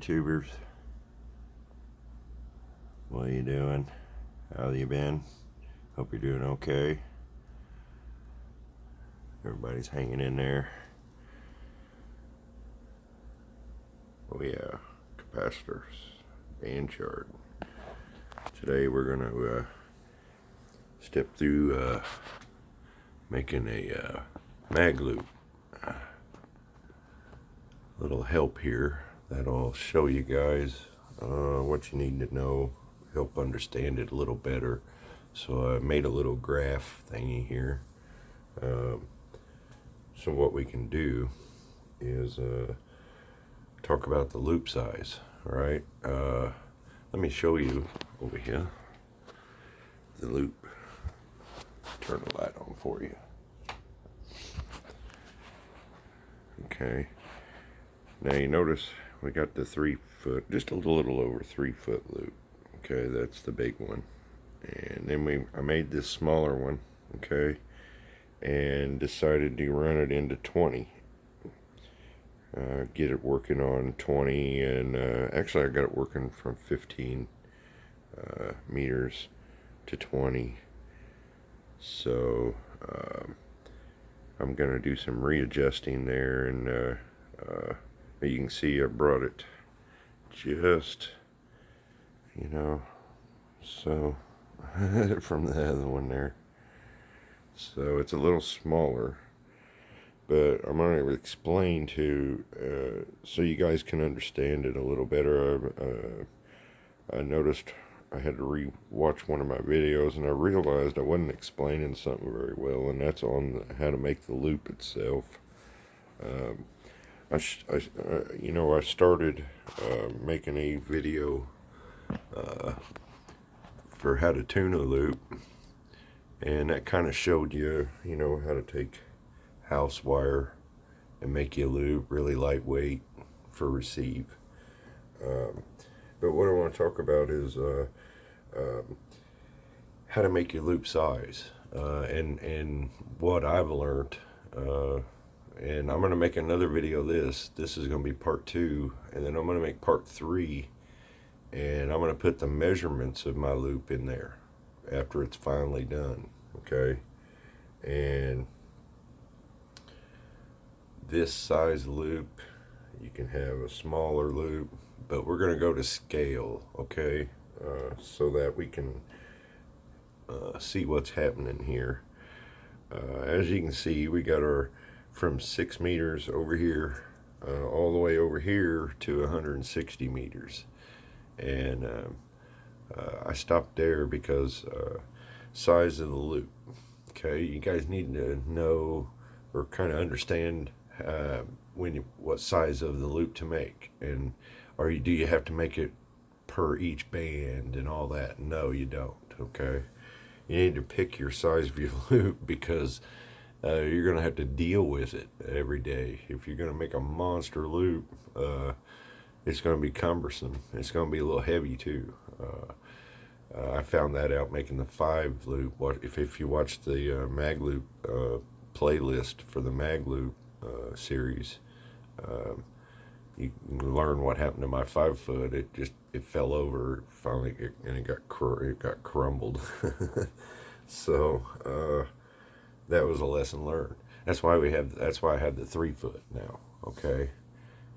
YouTubers. What are you doing? How you been? Hope you're doing okay. Everybody's hanging in there. Oh yeah, capacitors, band chart. Today we're gonna step through making a Magloop. Little help here that'll show you guys what you need to know, help understand it a little better. So I made a little graph thingy here. So what we can do is talk about the loop size. All right. Let me show you over here the loop. Turn the light on for you. Okay. Now you notice we got the 3 foot, just a little over 3 foot loop. Okay, that's the big one. And then I made this smaller one, okay, and decided to run it into 20. Get it working on 20, and actually I got it working from 15 meters to 20. So I'm gonna do some readjusting there, and you can see I brought it just, so from the other one there. So it's a little smaller, but I'm going to explain so you guys can understand it a little better. I noticed I had to re-watch one of my videos, and I realized I wasn't explaining something very well, and that's on how to make the loop itself. I started making a video for how to tune a loop, and that kind of showed you, how to take house wire and make you a loop really lightweight for receive. But what I want to talk about is how to make your loop size, and what I've learned. And I'm going to make another video of this. This is going to be part 2, and then I'm going to make part 3, and I'm going to put the measurements of my loop in there after it's finally done, okay? And this size loop, you can have a smaller loop, but we're going to go to scale, okay? So that we can see what's happening here. As you can see, we got our from 6 meters over here all the way over here to 160 meters, and I stopped there because size of the loop. Okay, you guys need to know or kind of understand what size of the loop to make, and do you have to make it per each band and all that? No, you don't. Okay, you need to pick your size of your loop, because you're going to have to deal with it every day. If you're going to make a monster loop, it's going to be cumbersome. It's going to be a little heavy too. I found that out making the 5 loop. If you watch the Magloop playlist for the Magloop series, you can learn what happened to my 5 foot. It fell over finally, and it got crumbled. So that was a lesson learned. That's why I have the 3 foot now. Okay,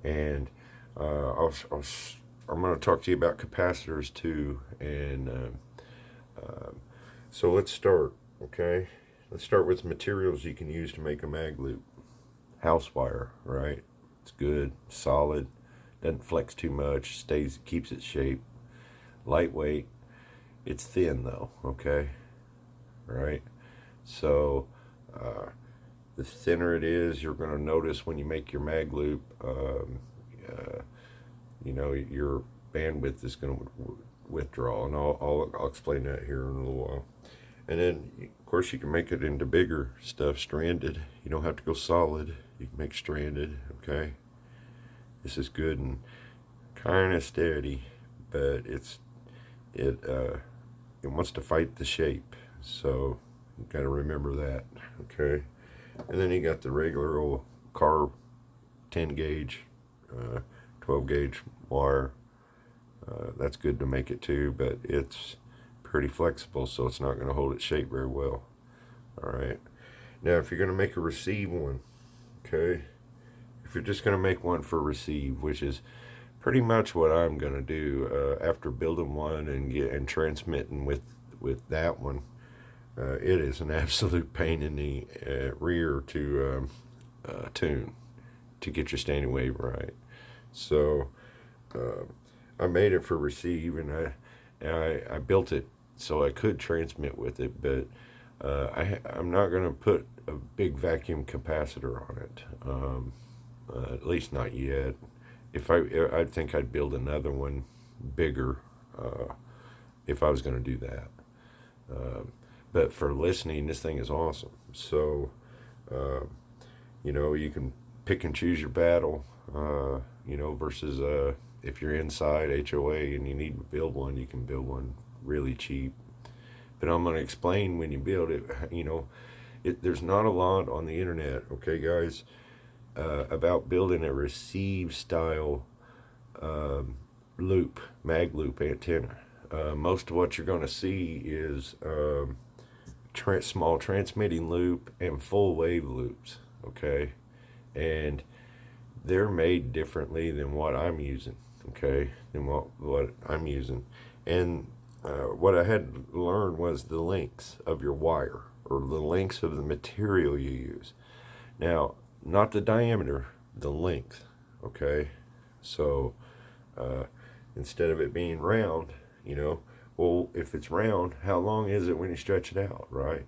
and I'm going to talk to you about capacitors too, and so let's start. Okay, let's start with materials you can use to make a Magloop. House wire, right? It's good, solid, doesn't flex too much, keeps its shape. Lightweight. It's thin though. Okay, right? So the thinner it is, you're going to notice when you make your Magloop, your bandwidth is going to withdraw, and I'll explain that here in a little while. And then, of course, you can make it into bigger stuff, stranded. You don't have to go solid. You can make stranded. Okay, this is good and kind of steady, but it wants to fight the shape, so you got to remember that. Okay, and then you got the regular old car 10 gauge 12 gauge wire. That's good to make it too, but it's pretty flexible, so it's not going to hold its shape very well. Alright, now if you're going to make a receive one, okay, if you're just going to make one for receive, which is pretty much what I'm going to do after building one and transmitting with that one, it is an absolute pain in the rear to tune, to get your standing wave right. So I made it for receive, and I built it so I could transmit with it, but I'm not going to put a big vacuum capacitor on it, at least not yet. I think I'd build another one bigger if I was going to do that. But for listening, this thing is awesome. So, you know, you can pick and choose your battle, you know, versus if you're inside HOA and you need to build one, you can build one really cheap. But I'm going to explain when you build it, you know, there's not a lot on the internet, okay, guys, about building a receive style loop, Magloop antenna. Most of what you're going to see is small transmitting loop and full wave loops, okay? And they're made differently than what I'm using, okay? Than what I'm using. And what I had to learn was the lengths of your wire, or the lengths of the material you use. Now, not the diameter, the length, okay? So instead of it being round, you know, well, if it's round, how long is it when you stretch it out, right?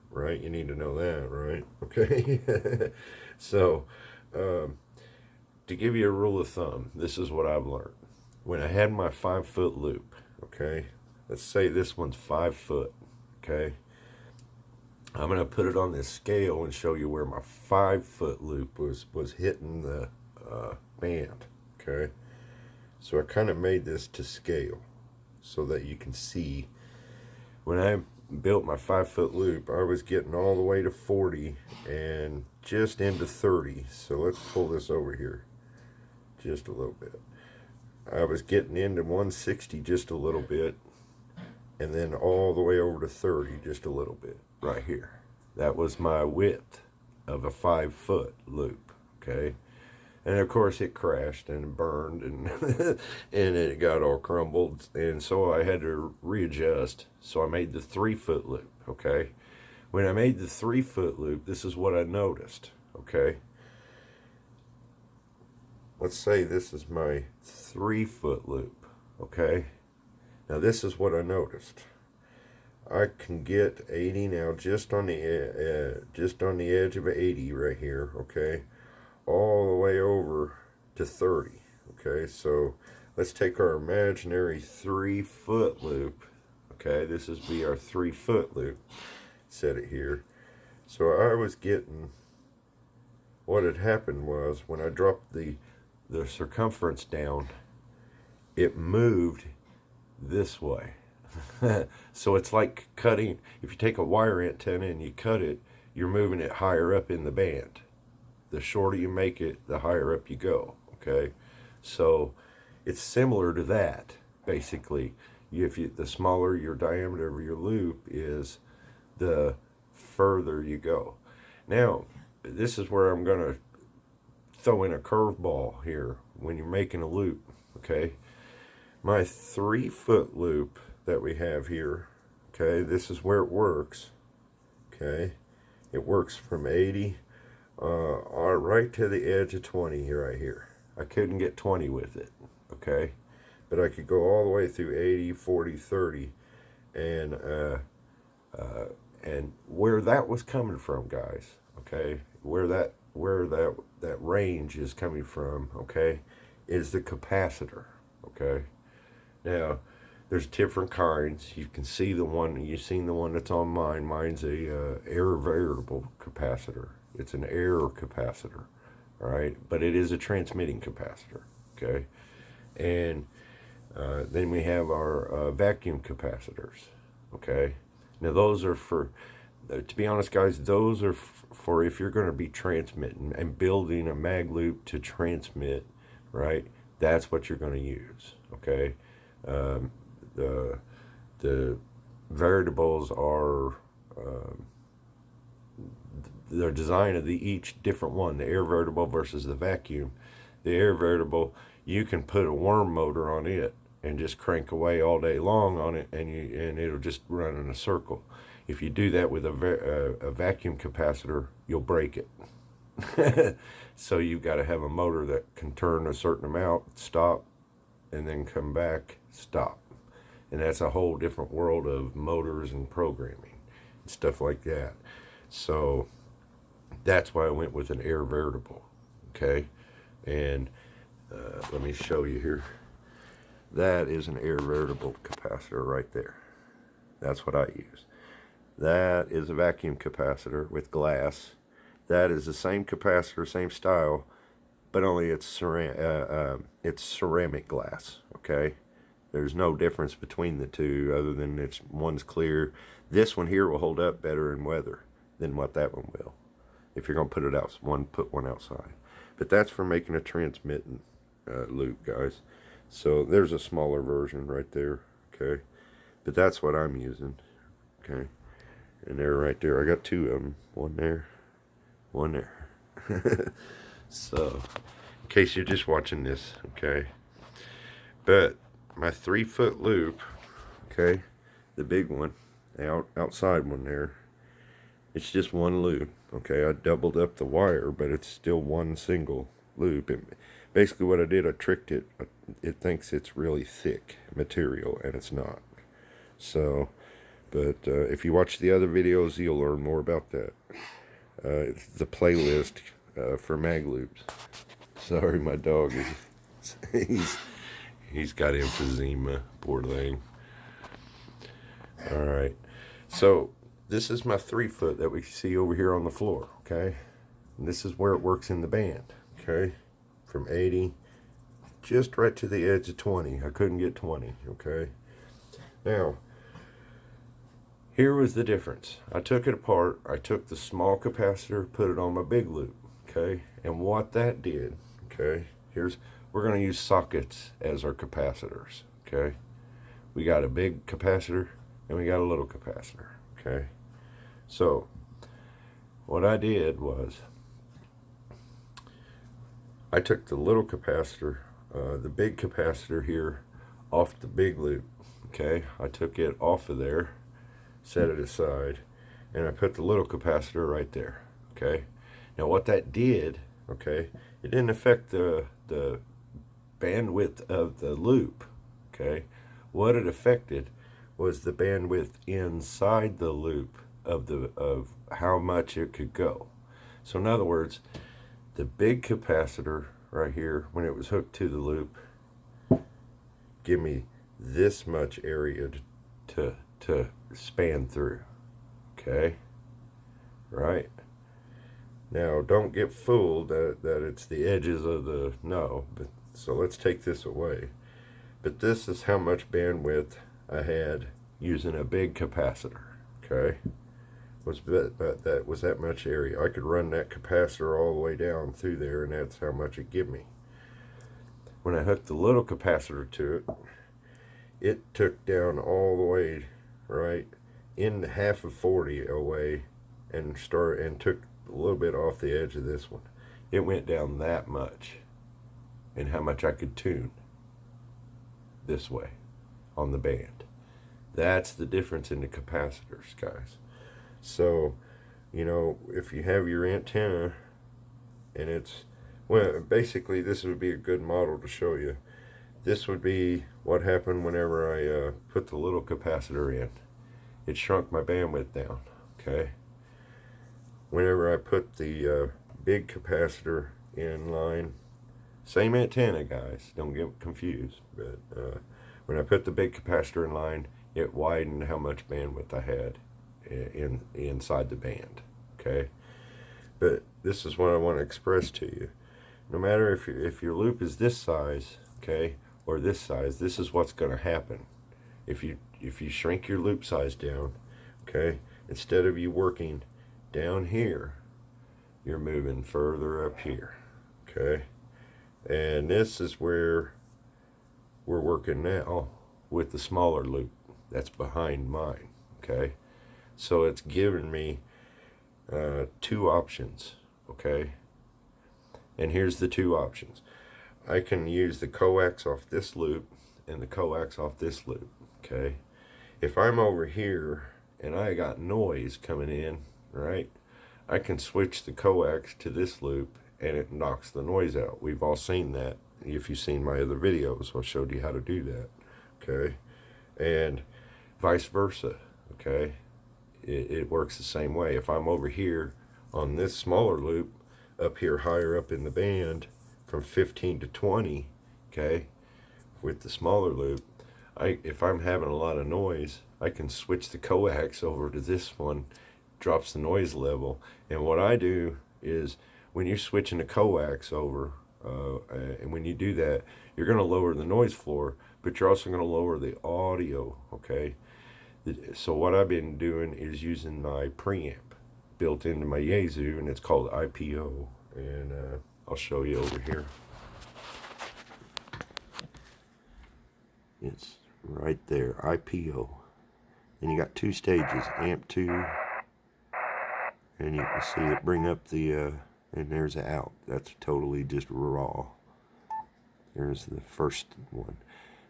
Right? You need to know that, right? Okay. So to give you a rule of thumb, this is what I've learned. When I had my 5-foot loop, okay, let's say this one's 5 foot, okay, I'm going to put it on this scale and show you where my 5-foot loop was hitting the band, okay? So I kind of made this to scale so that you can see. When I built my 5-foot loop, I was getting all the way to 40 and just into 30. So let's pull this over here just a little bit. I was getting into 160 just a little bit, and then all the way over to 30 just a little bit right here. That was my width of a 5-foot loop, okay? And of course it crashed and burned and and it got all crumbled, and so I had to readjust. So I made the 3-foot loop, okay? When I made the 3-foot loop, this is what I noticed, okay? Let's say this is my 3-foot loop, okay? Now this is what I noticed. I can get 80 now, just on the edge of 80 right here, okay, all the way over to 30, okay. So let's take our imaginary 3-foot loop, okay. This is be our 3-foot loop. Set it here. So I was getting, what had happened was when I dropped the circumference down, it moved this way. So it's like cutting. If you take a wire antenna and you cut it, you're moving it higher up in the band. The shorter you make it, the higher up you go, okay? So it's similar to that, basically. The smaller your diameter of your loop is, the further you go. Now, this is where I'm going to throw in a curveball here when you're making a loop, okay? My 3-foot loop that we have here, okay, this is where it works, okay? It works from 80 right to the edge of 20 here, right here. I couldn't get 20 with it, okay? But I could go all the way through 80, 40, 30, and where that was coming from, guys, okay, where that range is coming from, okay, is the capacitor, okay. Now, there's different kinds. You can see the one, you've seen the one that's on mine. Mine's a error variable capacitor. It's an error capacitor, all right? But it is a transmitting capacitor, okay? And then we have our vacuum capacitors, okay? Now those are for, to be honest, guys, those are for if you're going to be transmitting and building a Magloop to transmit, right? that's what you're going to use. Okay, um, the variables are the design of the each different one. The air variable versus the vacuum. The air variable, you can put a worm motor on it and just crank away all day long on it, and it'll just run in a circle. If you do that with a vacuum capacitor, you'll break it. So you've got to have a motor that can turn a certain amount, stop, and then come back, stop. And that's a whole different world of motors and programming and stuff like that. So that's why I went with an air variable. Okay, and let me show you here. That is an air variable capacitor right there. That's what I use. That is a vacuum capacitor with glass. That is the same capacitor, same style, but only it's ceramic glass. Okay, there's no difference between the two other than one's clear. This one here will hold up better in weather than what that one will. If you're going to put it out, put one outside. But that's for making a transmitting loop, guys. So there's a smaller version right there. Okay, but that's what I'm using. Okay, and they're right there. I got two of them. One there, one there. So, in case you're just watching this, okay. But my 3-foot loop, okay, the big one, the outside one there, it's just one loop. Okay, I doubled up the wire, but it's still one single loop. Basically what I did, I tricked it. It thinks it's really thick material, and it's not. So, but if you watch the other videos, you'll learn more about that. It's the playlist for Magloops. Sorry, my dog is he's got emphysema, poor thing. All right, so this is my 3-foot that we see over here on the floor. Okay, and this is where it works in the band. Okay, from 80 just right to the edge of 20. I couldn't get 20. Okay, now here was the difference. I took it apart. I took the small capacitor, put it on my big loop. Okay, and what that did, okay, we're going to use sockets as our capacitors. Okay, we got a big capacitor and we got a little capacitor. Okay, so what I did was I took the little capacitor, the big capacitor here, off the big loop. Okay, I took it off of there, set it aside, and I put the little capacitor right there. Okay, now what that did, okay, it didn't affect the bandwidth of the loop. Okay, what it affected was the bandwidth inside the loop of how much it could go. So in other words, the big capacitor right here, when it was hooked to the loop, give me this much area to span through. Okay, right? Now don't get fooled that it's the edges of the, no, but so let's take this away. But this is how much bandwidth I had using a big capacitor. Okay, that was that much area. I could run that capacitor all the way down through there, and that's how much it give me. When I hooked the little capacitor to it, it took down all the way right in half of 40 away, and took a little bit off the edge of this one. It went down that much, and how much I could tune this way on the band. That's the difference in the capacitors, guys. So, you know, if you have your antenna and it's, well, basically this would be a good model to show you. This would be what happened whenever I put the little capacitor in. It shrunk my bandwidth down. Okay, whenever I put the big capacitor in line, same antenna, guys, don't get confused, but when I put the big capacitor in line, it widened how much bandwidth I had inside the band. Okay, but this is what I want to express to you. No matter if your loop is this size, okay, or this size, this is what's going to happen. If you shrink your loop size down, okay, instead of you working down here, you're moving further up here. Okay, And this is where we're working now with the smaller loop that's behind mine. Okay, so it's giving me two options. Okay, and here's the two options. I can use the coax off this loop and the coax off this loop. Okay, if I'm over here and I got noise coming in, right, I can switch the coax to this loop and it knocks the noise out. We've all seen that. If you've seen my other videos, I showed you how to do that. Okay, and vice versa. Okay, it works the same way. If I'm over here on this smaller loop, up here higher up in the band, from 15 to 20, okay, with the smaller loop, if I'm having a lot of noise, I can switch the coax over to this one, drops the noise level. And what I do is, when you're switching the coax over, and when you do that, you're going to lower the noise floor, but you're also going to lower the audio. Okay, so what I've been doing is using my preamp built into my Yaesu, and it's called IPO, and I'll show you over here. It's right there, IPO, and you got two stages, amp 2, and you can see it bring up the and there's an out. That's totally just raw. There's the first one.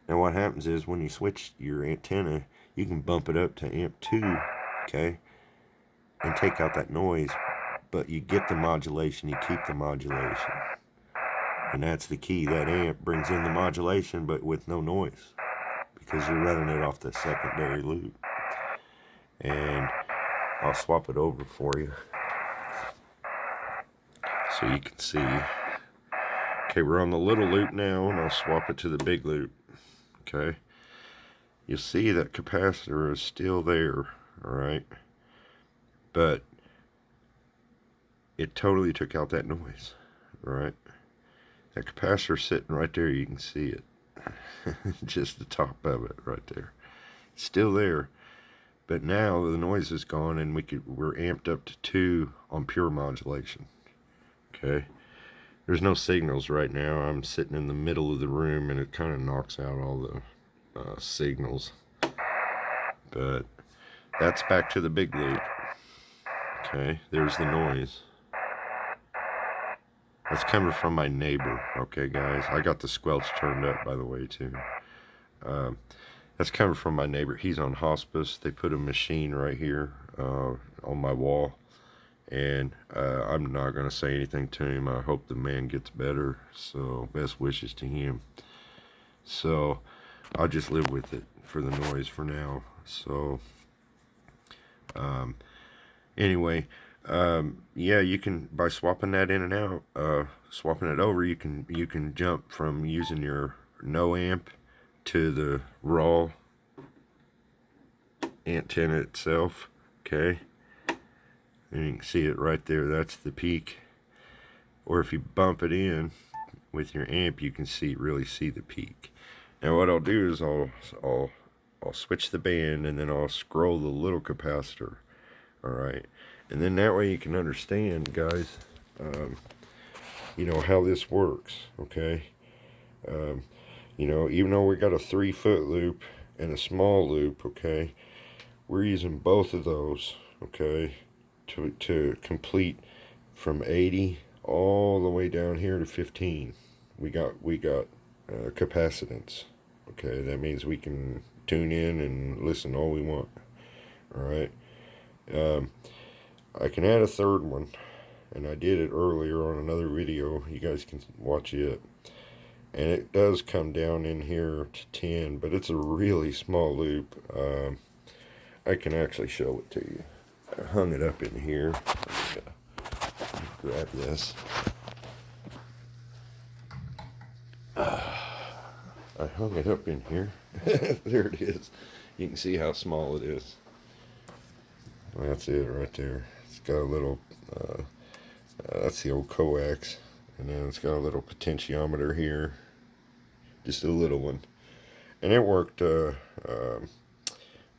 Now what happens is, when you switch your antenna, you can bump it up to amp 2, okay, and take out that noise, but you get the modulation, you keep the modulation. And that's the key. That amp brings in the modulation, but with no noise, because you're running it off the secondary loop. And I'll swap it over for you so you can see. Okay, we're on the little loop now, and I'll swap it to the big loop. Okay, you'll see that capacitor is still there, alright, but it totally took out that noise. Alright, that capacitor sitting right there, you can see it. Just the top of it right there. It's still there, but now the noise is gone, and we're amped up to 2 on pure modulation. Okay, there's no signals right now. I'm sitting in the middle of the room, and it kind of knocks out all the signals. But that's back to the big loop. Okay, there's the noise. That's coming from my neighbor. Okay, guys, I got the squelch turned up, by the way, too. That's coming from my neighbor. He's on hospice. They put a machine right here on my wall, and I'm not going to say anything to him. I hope the man gets better, so best wishes to him. So I'll just live with it for the noise for now. So anyway, yeah, you can, by swapping that in and out, swapping it over, you can jump from using your no amp to the raw antenna itself. Okay, and you can see it right there. That's the peak. Or if you bump it in with your amp, you can really see the peak. Now what I'll do is I'll switch the band, and then I'll scroll the little capacitor. All right, and then that way you can understand, guys, you know, how this works. Okay, you know, even though we got a 3-foot loop and a small loop, okay, we're using both of those, okay, to complete from 80 all the way down here to 15. We got capacitance. Okay, that means we can tune in and listen all we want. All right. I can add a third one, and I did it earlier on another video. You guys can watch it. And it does come down in here to 10, but it's a really small loop. I can actually show it to you. I hung it up in here. Grab this. I hung it up in here. There it is. You can see how small it is. Well, that's it right there. It's got a little, that's the old coax. And then it's got a little potentiometer here. Just a little one. And it worked, I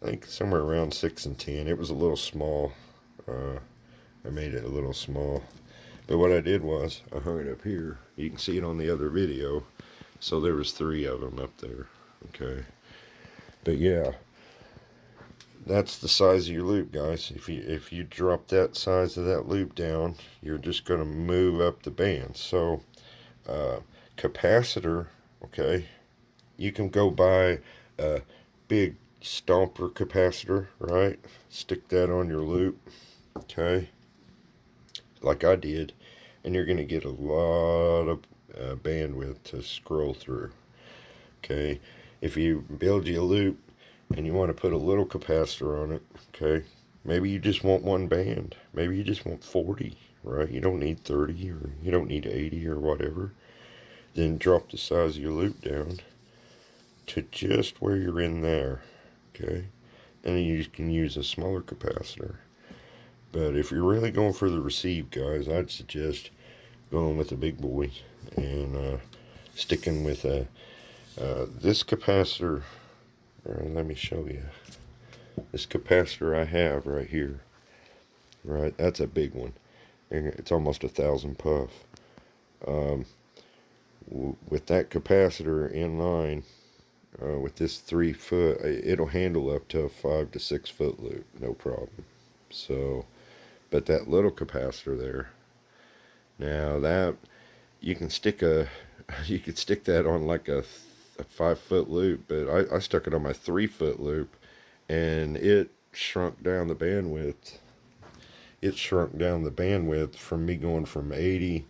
think somewhere around 6 and 10. It was a little small. I made it a little small. But what I did was I hung it up here. You can see it on the other video. So there was 3 of them up there. Okay. But yeah, that's the size of your loop, guys. If you drop that size of that loop down, you're just going to move up the band. So capacitor, okay, you can go buy a big stomper capacitor, right? Stick that on your loop, okay, like I did, and you're going to get a lot of bandwidth to scroll through. Okay, if you build you a loop and you want to put a little capacitor on it, okay, maybe you just want 1 band, maybe you just want 40, right? You don't need 30 or you don't need 80 or whatever. Then drop the size of your loop down to just where you're in there, okay, and you can use a smaller capacitor. But if you're really going for the receive, guys, I'd suggest going with a big boy and sticking with this capacitor. Let me show you. This capacitor I have right here, right, that's a big one. It's almost 1,000 puff. With that capacitor in line, with this 3 foot, it'll handle up to a 5 to 6 foot loop, no problem. So, but that little capacitor there, now that you can stick you could stick that on like a 5 foot loop, but I stuck it on my 3 foot loop, and it shrunk down the bandwidth. It shrunk down the bandwidth from me going from 80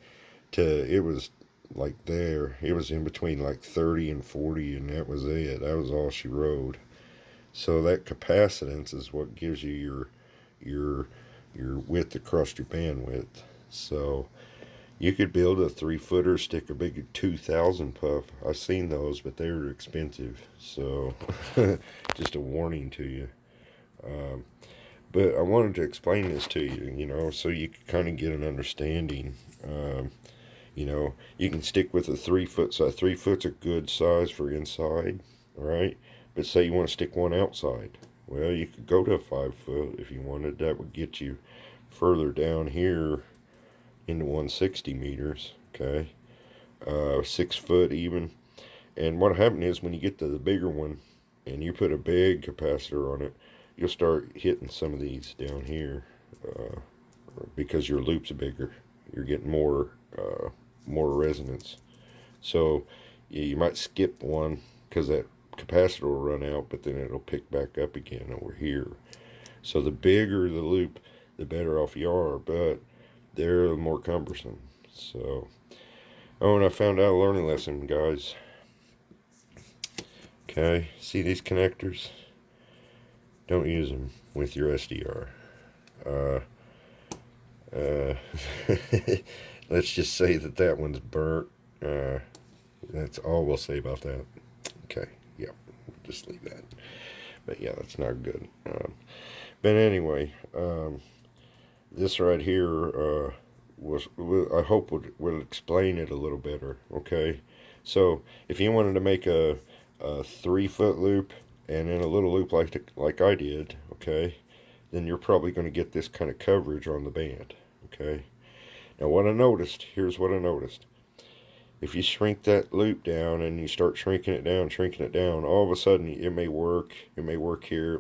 to, it was like there. It was in between like 30 and 40, and that was it. That was all she rode. So that capacitance is what gives you your width across your bandwidth. So you could build a 3 footer, stick a big 2,000 puff. I've seen those, but they're expensive. So just a warning to you. But I wanted to explain this to you, you know, so you can kind of get an understanding. You know, you can stick with a 3 foot size. 3 foot's a good size for inside, right? But say you want to stick one outside. Well, you could go to a 5 foot if you wanted. That would get you further down here into 160 meters, okay? 6 foot even. And what happened is when you get to the bigger one and you put a big capacitor on it, you'll start hitting some of these down here because your loop's bigger. You're getting more resonance. So you might skip one because that capacitor will run out, but then it'll pick back up again over here. So the bigger the loop, the better off you are, but they're more cumbersome. So, oh, and I found out a learning lesson, guys. Okay, see these connectors? Don't use them with your SDR. Let's just say that one's burnt. That's all we'll say about that. Okay, yeah, just leave that. But yeah, that's not good. But anyway, this right here I hope will explain it a little better. Okay, so if you wanted to make a 3 foot loop and then a little loop like I did, okay, then you're probably going to get this kind of coverage on the band. Okay. Now here's what I noticed. If you shrink that loop down and you start shrinking it down, all of a sudden it may work here, it may work here,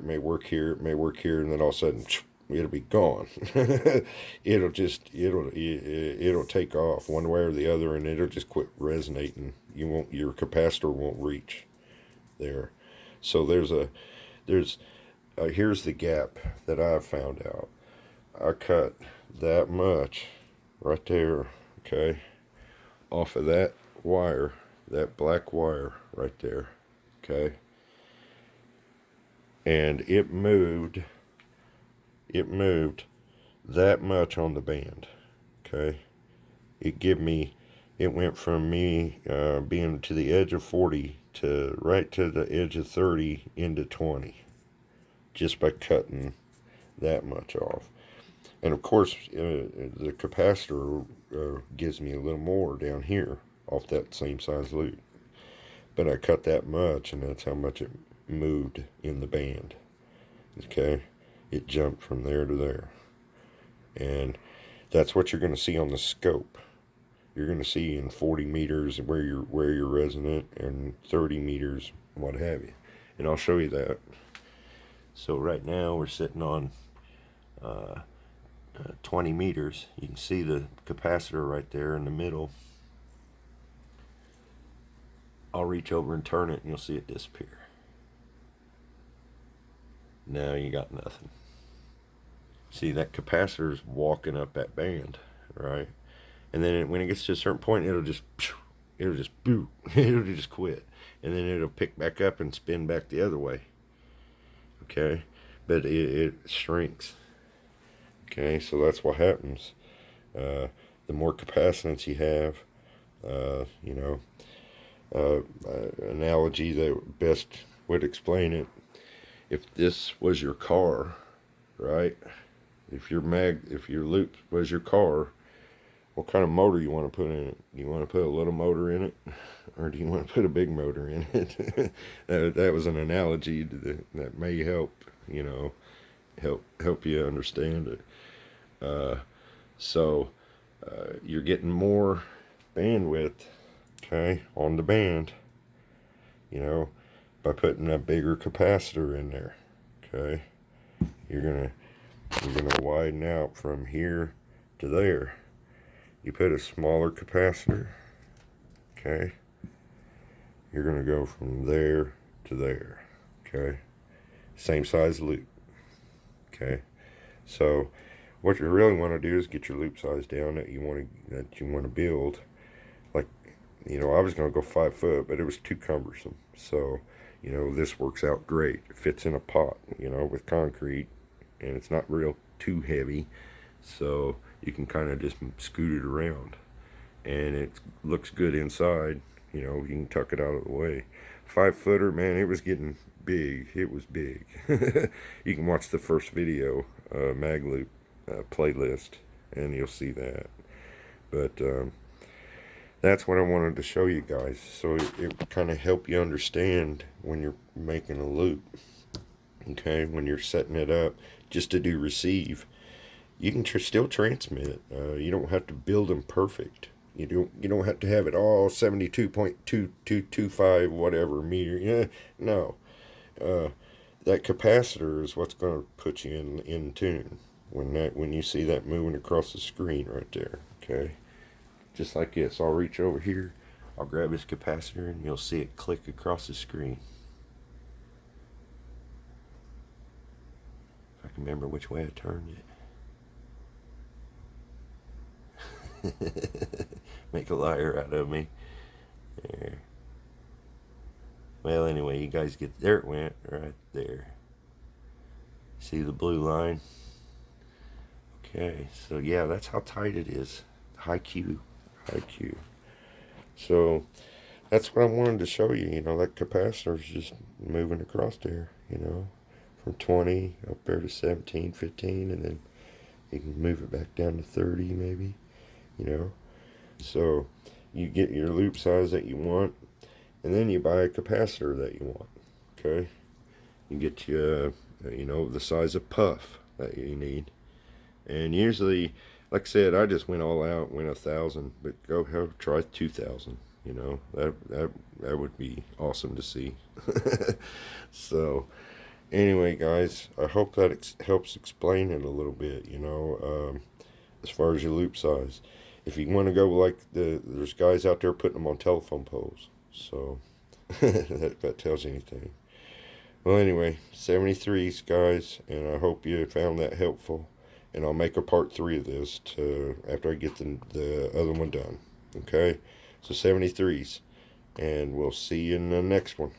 it may work here, and then all of a sudden it'll be gone. it'll take off one way or the other, and it'll just quit resonating. Your capacitor won't reach there. So here's the gap that I've found out. I cut that much right there, okay, off of that wire, that black wire right there, okay, and it moved that much on the band, okay. It went from me being to the edge of 40 to right to the edge of 30 into 20, just by cutting that much off. And of course, the capacitor gives me a little more down here off that same size loop. But I cut that much, and that's how much it moved in the band. Okay? It jumped from there to there. And That's what you're going to see on the scope. You're going to see in 40 meters where you're resonant, and 30 meters, what have you. And I'll show you that. So right now we're sitting on 20 meters. You can see the capacitor right there in the middle. I'll reach over and turn it and you'll see it disappear. Now you got nothing. See, that capacitor is walking up that band, right? And then when it gets to a certain point, it'll just boot. It'll just quit. And then it'll pick back up and spin back the other way. Okay? But it shrinks. Okay, so that's what happens. The more capacitance you have, analogy that best would explain it. If this was your car, right? If your loop was your car, what kind of motor you want to put in it? Do you want to put a little motor in it, or do you want to put a big motor in it? that was an analogy that may help, help you understand it. So you're getting more bandwidth, okay, on the band, by putting a bigger capacitor in there. Okay, you're gonna widen out from here to there. You put a smaller capacitor, okay, you're gonna go from there to there. Okay, same size loop. Okay, so what you really want to do is get your loop size down that you want to build. Like, I was going to go 5 foot, but it was too cumbersome. So, this works out great. It fits in a pot, with concrete, and it's not real too heavy. So you can kind of just scoot it around, and it looks good inside. You can tuck it out of the way. 5 footer, man, it was getting big. It was big. You can watch the first video, Magloop playlist, and you'll see that. But that's what I wanted to show you guys, so it kind of help you understand when you're making a loop. Okay, when you're setting it up just to do receive, you can still transmit. You don't have to build them perfect. You don't have to have it all 72.2225 whatever meter. Yeah, no. That capacitor is what's going to put you in tune when you see that moving across the screen right there. Okay, just like this. I'll reach over here, I'll grab this capacitor, and you'll see it click across the screen. If I can remember which way I turned it. Make a liar out of me. There. Well, anyway, you guys get, there it went, right there. See the blue line? Okay, so yeah, that's how tight it is. High Q. So that's what I wanted to show you. That capacitor is just moving across there, from 20 up there to 17, 15, and then you can move it back down to 30 maybe, So you get your loop size that you want, and then you buy a capacitor that you want. Okay, you get you the size of puff that you need, and usually, like I said, I just went all out, went 1,000, but try 2,000. That would be awesome to see. So anyway, guys, I hope that helps explain it a little bit. As far as your loop size. If you want to go like there's guys out there putting them on telephone poles. So that tells you anything. Well, anyway, 73s, guys, and I hope you found that helpful. And I'll make a part 3 of this after I get the other one done. Okay? So 73s, and we'll see you in the next one.